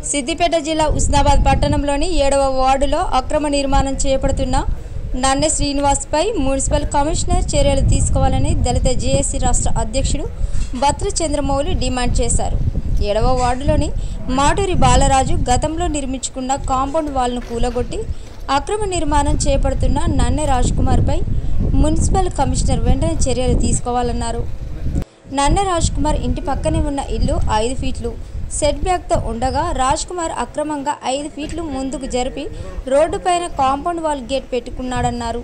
సిద్దిపేట జిల్లా ఉస్నాబాద్ పట్టణంలోని 7వ వార్డులో అక్రమ నిర్మాణం చేపడుతున్న నన్నె శ్రీనివాస్పై మున్సిపల్ కమిషనర్ చర్యలు తీసుకోవాలని దళిత జేఏసీ రాష్ట్ర అధ్యక్షుడు బత్ర చంద్రమౌళి డిమాండ్ చేశారు. 7వ వార్డులోని మాటూరి బాలరాజు గతంలో నిర్మించుకున్న కాంపౌండ్ వాల్ను కూలగొట్టి అక్రమ నిర్మాణం చేపడుతున్న నన్నె రాజ్కుమార్పై మున్సిపల్ కమిషనర్ వెంటనే చర్యలు తీసుకోవాలన్నారు. నన్నె రాజ్కుమార్ ఇంటి పక్కనే ఉన్న ఇల్లు 5 ఫీట్లు సెట్ బ్యాక్తో ఉండగా రాజ్కుమార్ అక్రమంగా 5 ఫీట్లు ముందుకు జరిపి రోడ్డుపైన కాంపౌండ్ వాల్ గేట్ పెట్టుకున్నాడన్నారు.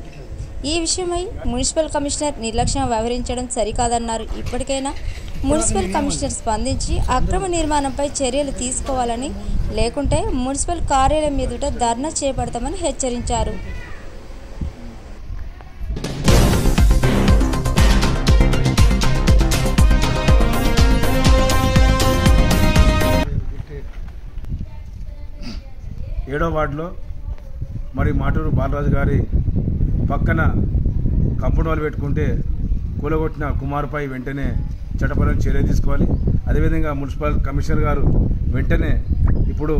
ఈ విషయమై మున్సిపల్ కమిషనర్ నిర్లక్ష్యం వ్యవహరించడం సరికాదన్నారు. ఇప్పటికైనా మున్సిపల్ కమిషనర్ స్పందించి అక్రమ నిర్మాణంపై చర్యలు తీసుకోవాలని, లేకుంటే మున్సిపల్ కార్యాలయం ఎదుట ధర్నా చేపడతామని హెచ్చరించారు. ఏడో వార్డులో మరి మాటూరు బాలరాజు గారి పక్కన కాంపౌండ్ వాల్ పెట్టుకుంటే కూలగొట్టిన కుమార్పై వెంటనే చట్టపరమైన చర్య తీసుకోవాలి. అదేవిధంగా మున్సిపల్ కమిషనర్ గారు వెంటనే ఇప్పుడు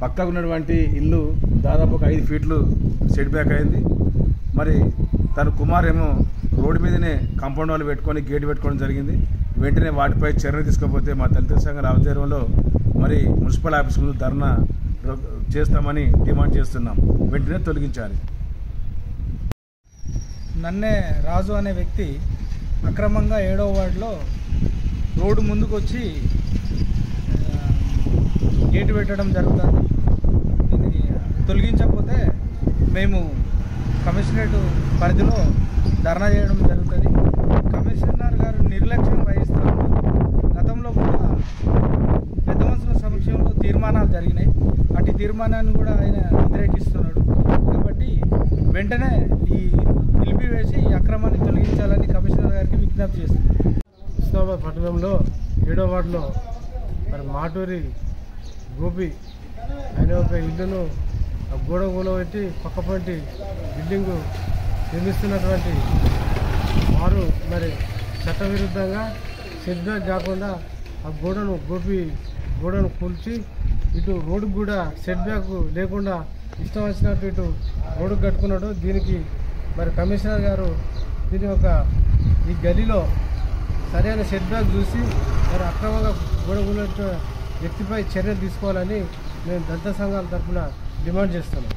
పక్కకు ఉన్నటువంటి ఇల్లు దాదాపు 5 ఫీట్లు సెట్ బ్యాక్ అయింది. మరి తన కుమార్ ఏమో రోడ్డు మీదనే కాంపౌండ్ వాల్ పెట్టుకొని గేట్ పెట్టుకోవడం జరిగింది. వెంటనే వాటిపై చర్య తీసుకోకపోతే మా దళిత సంఘాల ఆధ్వర్యంలో మరి మున్సిపల్ ఆఫీస్ ముందు ధర్నా చేస్తామని డిమాండ్ చేస్తున్నాం. వెంటనే తొలగించాలి. నన్నె రాజు అనే వ్యక్తి అక్రమంగా 7వ వార్డులో రోడ్డు ముందుకు వచ్చి గేటు పెట్టడం జరుగుతుంది. దీన్ని తొలగించకపోతే మేము కమిషనరేట్ పరిధిలో ధర్నా చేయడం జరుగుతుంది. కమిషనర్ గారు నిర్లక్ష్యం వహిస్తున్నారు. గతంలో కూడా పెద్ద మనుషుల సమక్షంలో తీర్మానాలు జరిగినాయి. అటు తీర్మానాన్ని కూడా ఆయన వ్యతిరేకిస్తున్నాడు. కాబట్టి వెంటనే నిలిపివేసి ఈ అక్రమాన్ని తొలగించాలని కమిషనర్ గారికి విజ్ఞప్తి చేస్తుంది. ఉస్నాబాద్ పట్టణంలో 7వ వార్డులో మరి మాటూరి గోపి ఆయన ఒక ఇల్లును గోడ కూలబెట్టి పక్కపంటి బిల్డింగు నిర్మిస్తున్నటువంటి వారు మరి చట్టవిరుద్ధంగా సెట్ బ్యాక్ కాకుండా ఆ గోడను కూల్చి ఇటు రోడ్డుకు కూడా సెట్ బ్యాక్ లేకుండా ఇష్టం వచ్చినట్టు ఇటు రోడ్డుకు కట్టుకున్నాడు. దీనికి మరి కమిషనర్ గారు ఈ గలీలో సరైన సెట్ బ్యాక్ చూసి మరి అక్రమంగా గోడ కూలిన వ్యక్తిపై చర్యలు తీసుకోవాలని మేము దళిత సంఘాల తరఫున డిమాండ్ చేస్తున్నాం.